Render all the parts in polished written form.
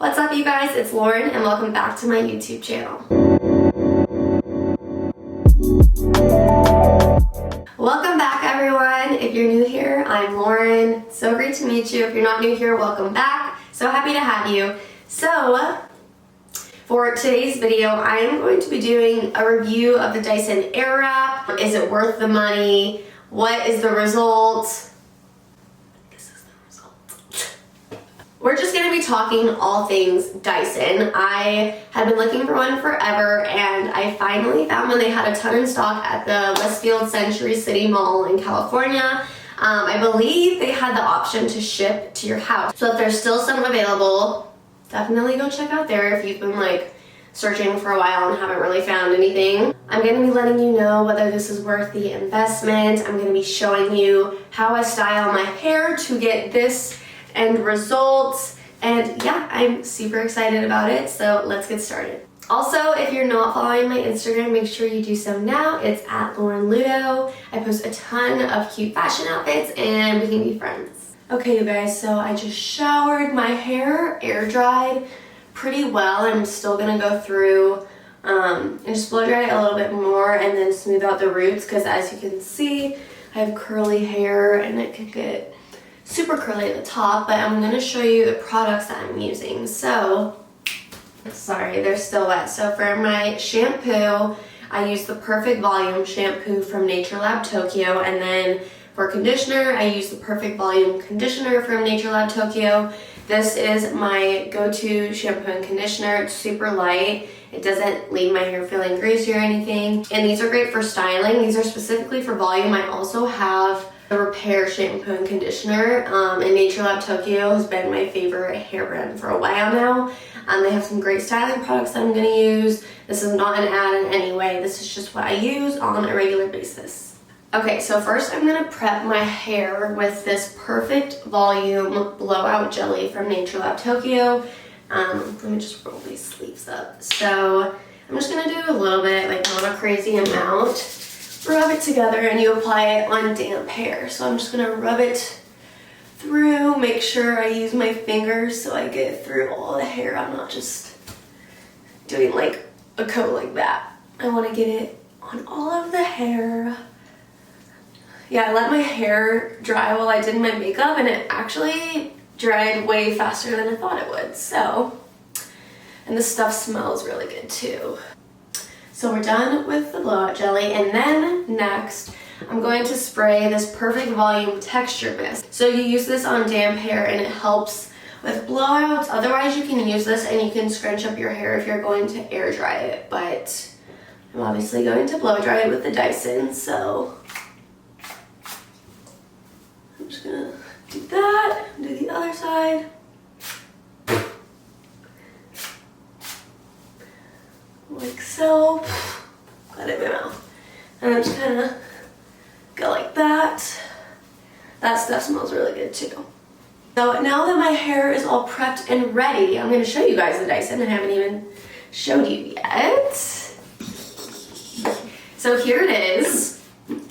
What's up, you guys? It's Lauren and welcome back to my YouTube channel. Welcome back, everyone. If you're new here, I'm Lauren. So great to meet you. If you're not new here, welcome back. So happy to have you. So for today's video, I am going to be doing a review of the DYSON AIRWRAP. Is it worth the money? What is the result? This is the result. We're just going to be talking all things Dyson. I had been looking for one forever, and I finally found one. They had a ton in stock at the Westfield Century City Mall in California. I believe they had the option to ship to your house. So if there's still some available, definitely go check out there if you've been like searching for a while and haven't really found anything. I'm going to be letting you know whether this is worth the investment. I'm going to be showing you how I style my hair to get this end result. And yeah, I'm super excited about it. So let's get started. Also, if you're not following my Instagram, make sure you do so now. It's at laurenluto. I post a ton of cute fashion outfits and we can be friends. Okay, you guys, so I just showered. My hair air dried pretty well. I'm still gonna go through and just blow dry it a little bit more and then smooth out the roots, because as you can see, I have curly hair and it could get super curly at the top, but I'm gonna show you the products that I'm using. So, sorry, they're still wet. So for my shampoo, I use the Perfect Volume shampoo from NatureLab Tokyo, and then for conditioner, I use the Perfect Volume conditioner from NatureLab Tokyo. This is my go-to shampoo and conditioner. It's super light. It doesn't leave my hair feeling greasy or anything. And these are great for styling. These are specifically for volume. I also have the Repair shampoo and conditioner. And NatureLab Tokyo has been my favorite hair brand for a while now. They have some great styling products that I'm going to use. This is not an ad in any way. This is just what I use on a regular basis. Okay, so first I'm going to prep my hair with this Perfect Volume Blowout Jelly from NatureLab Tokyo. Let me just roll these sleeves up. So I'm just going to do a little bit, like not a crazy amount. Rub it together and you apply it on damp hair. So I'm just going to rub it through, make sure I use my fingers so I get through all the hair. I'm not just doing like a coat like that. I want to get it on all of the hair. Yeah, I let my hair dry while I did my makeup and it actually dried way faster than I thought it would. So, and this stuff smells really good too. So we're done with the blowout jelly, and then next I'm going to spray this Perfect Volume Texture Mist. So you use this on damp hair and it helps with blowouts. Otherwise you can use this and you can scrunch up your hair if you're going to air dry it. But I'm obviously going to blow dry it with the Dyson, so I'm just gonna do that, do the other side. Like so. Got it in my mouth. And I'm just kind of go like that. That stuff smells really good too. So now that my hair is all prepped and ready, I'm going to show you guys the Dyson. I haven't even showed you yet. So here it is.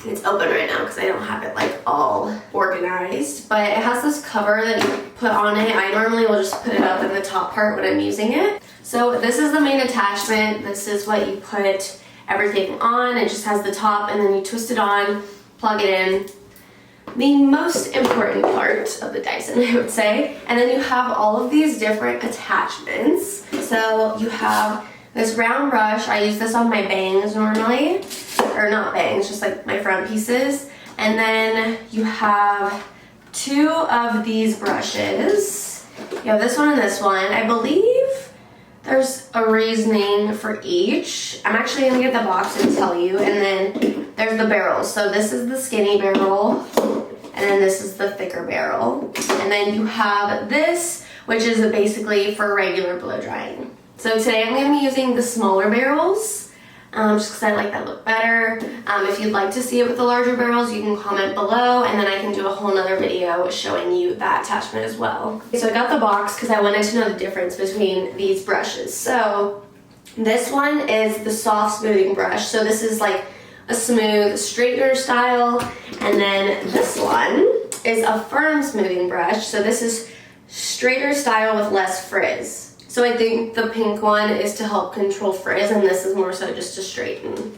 It's open right now because I don't have it like all organized, but it has this cover that you put on it. I normally will just put it up in the top part when I'm using it. So this is the main attachment. This is what you put everything on. It just has the top and then you twist it on, plug it in. The most important part of the Dyson, I would say. And then you have all of these different attachments. So you have this round brush. I use this on my bangs normally. Or not bangs, just like my front pieces. And then you have two of these brushes. You have this one and this one. I believe there's a reasoning for each. I'm actually gonna get the box and tell you. And then there's the barrels. So this is the skinny barrel, and then this is the thicker barrel. And then you have this, which is basically for regular blow drying. So today I'm gonna be using the smaller barrels. Just because I like that look better. If you'd like to see it with the larger barrels, you can comment below, and then I can do a whole nother video showing you that attachment as well. So I got the box because I wanted to know the difference between these brushes. So this one is the soft smoothing brush. So this is like a smooth straightener style, and then this one is a firm smoothing brush. So this is straighter style with less frizz. So I think the pink one is to help control frizz, and this is more so just to straighten.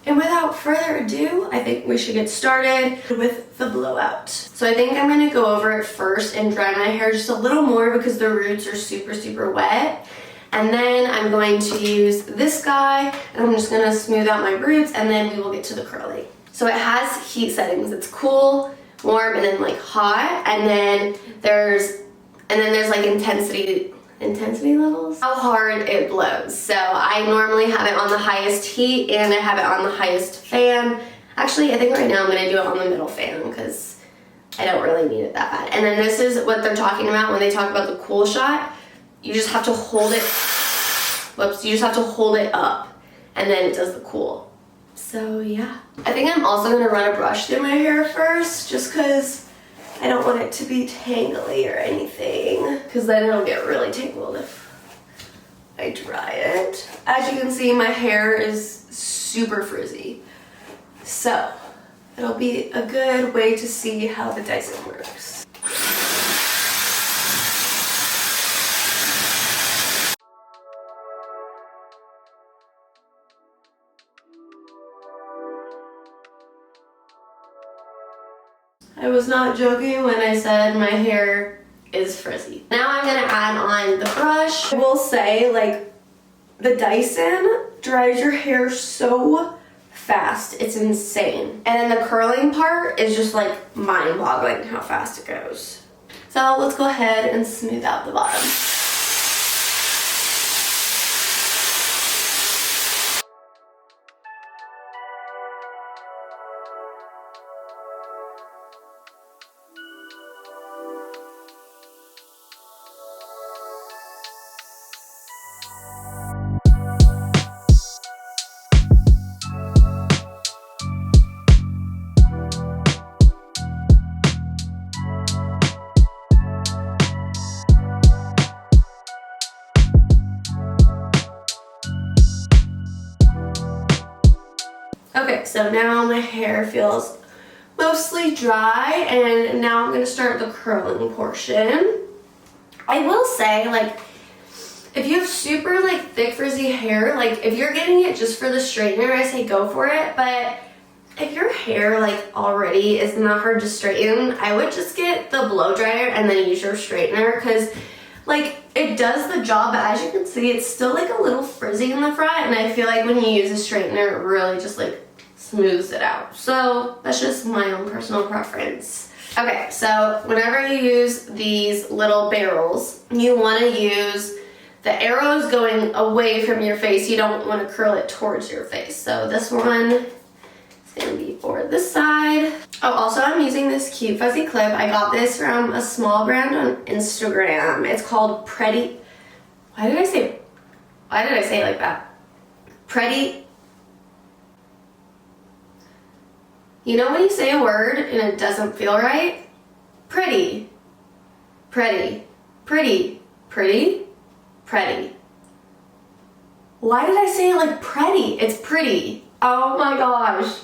And without further ado, I think we should get started with the blowout. So I think I'm gonna go over it first and dry my hair just a little more because the roots are super, super wet. And then I'm going to use this guy, and I'm just gonna smooth out my roots, and then we will get to the curling. So it has heat settings. It's cool, warm, and then like hot. And then there's like intensity levels, how hard it blows. So I normally have it on the highest heat and I have it on the highest fan. Actually, I think right now I'm gonna do it on the middle fan because I don't really need it that bad. And then this is what they're talking about when they talk about the cool shot. You just have to hold it, you just have to hold it up and then it does the cool. So yeah. I think I'm also gonna run a brush through my hair first just because I don't want it to be tangly or anything, because then it'll get really tangled if I dry it. As you can see, my hair is super frizzy. So it'll be a good way to see how the Dyson works. I was not joking when I said my hair is frizzy. Now I'm gonna add on the brush. I will say, like, the Dyson dries your hair so fast, it's insane. And then the curling part is just like mind-boggling how fast it goes. So let's go ahead and smooth out the bottom. Okay, so now my hair feels mostly dry, and now I'm gonna start the curling portion. I will say, like, if you have super like thick frizzy hair, like if you're getting it just for the straightener, I say go for it. But if your hair like already is not hard to straighten, I would just get the blow dryer and then use your straightener, because like it does the job, but as you can see, it's still like a little frizzy in the front, and I feel like when you use a straightener, it really just like smooths it out. So that's just my own personal preference. Okay, so whenever you use these little barrels, you want to use the arrows going away from your face. You don't want to curl it towards your face. So this one is going to be for this side. Oh, also I'm using this cute fuzzy clip. I got this from a small brand on Instagram. It's called Pretty. Why did I say it like that? Pretty. You know when you say a word and it doesn't feel right? Pretty. Pretty. Pretty. Pretty. Pretty. Why did I say it like pretty? It's pretty. Oh my gosh.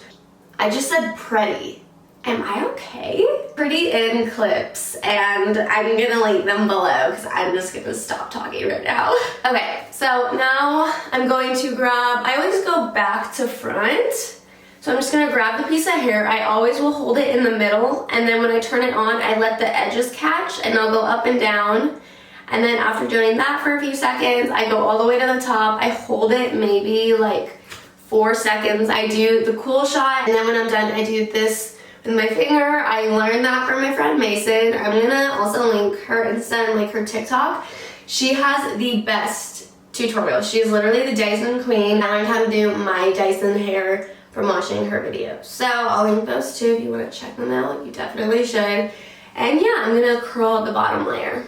I just said pretty. Am I okay? Pretty in clips, and I'm gonna link them below because I'm just gonna stop talking right now. Okay, so now I'm going to grab, I always go back to front. So I'm just gonna grab the piece of hair. I always will hold it in the middle, and then when I turn it on, I let the edges catch, and I'll go up and down. And then after doing that for a few seconds, I go all the way to the top. I hold it maybe like 4 seconds. I do the cool shot, and then when I'm done, I do this with my finger. I learned that from my friend Mason. I'm gonna also link her Insta and like her TikTok. She has the best tutorials. She's literally the Dyson queen. I learned how to do my Dyson hair from watching her videos. So I'll link those too if you want to check them out. You definitely should. And yeah, I'm gonna curl the bottom layer.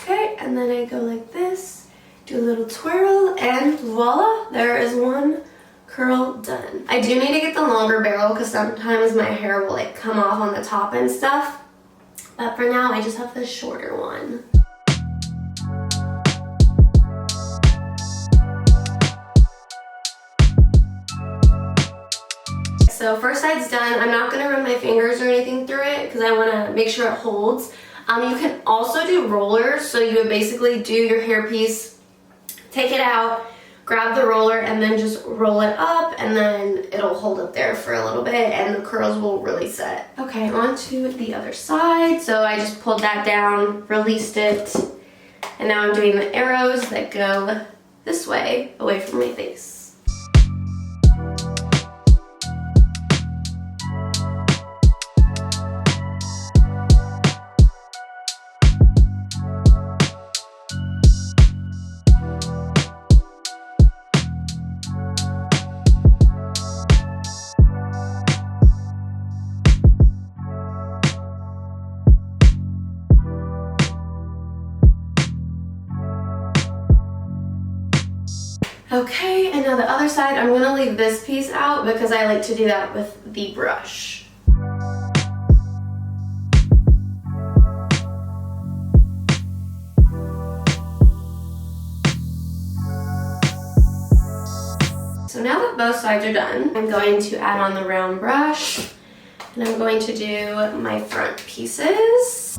Okay, and then I go like this, do a little twirl, and voila, there is one curl done. I do need to get the longer barrel because sometimes my hair will like come off on the top and stuff. But for now, I just have the shorter one. So first side's done. I'm not gonna run my fingers or anything through it because I wanna make sure it holds. You can also do rollers, so you would basically do your hairpiece, take it out, grab the roller, and then just roll it up, and then it'll hold up there for a little bit, and the curls will really set. Okay, on to the other side. So I just pulled that down, released it, and now I'm doing the arrows that go this way, away from my face. Okay, and now the other side, I'm gonna leave this piece out because I like to do that with the brush. So now that both sides are done, I'm going to add on the round brush, and I'm going to do my front pieces.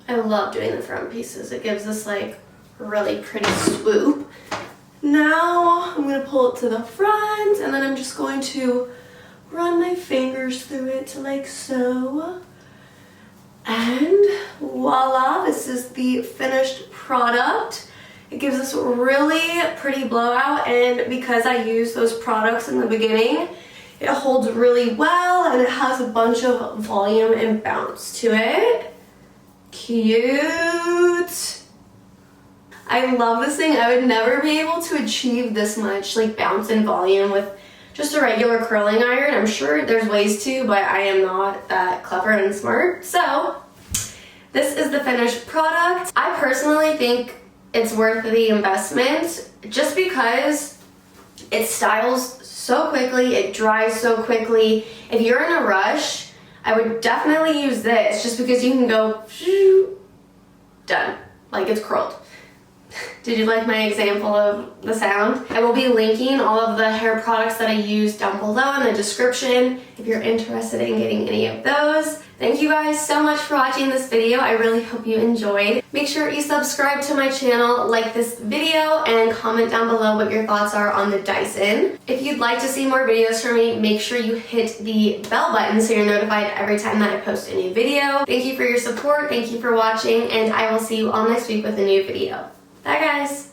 I love doing the front pieces. It gives this like really pretty swoop. Now I'm gonna pull it to the front, and then I'm just going to run my fingers through it like so. And voila, this is the finished product. It gives us a really pretty blowout, and because I use those products in the beginning, it holds really well, and it has a bunch of volume and bounce to it. Cute. I love this thing. I would never be able to achieve this much like bounce and volume with just a regular curling iron. I'm sure there's ways to, but I am not that clever and smart. So this is the finished product. I personally think it's worth the investment just because it styles so quickly, it dries so quickly. If you're in a rush, I would definitely use this just because you can go, done, like it's curled. Did you like my example of the sound? I will be linking all of the hair products that I use down below in the description if you're interested in getting any of those. Thank you guys so much for watching this video. I really hope you enjoyed. Make sure you subscribe to my channel, like this video, and comment down below what your thoughts are on the Dyson. If you'd like to see more videos from me, make sure you hit the bell button so you're notified every time that I post a new video. Thank you for your support, thank you for watching, and I will see you all next week with a new video. Bye guys!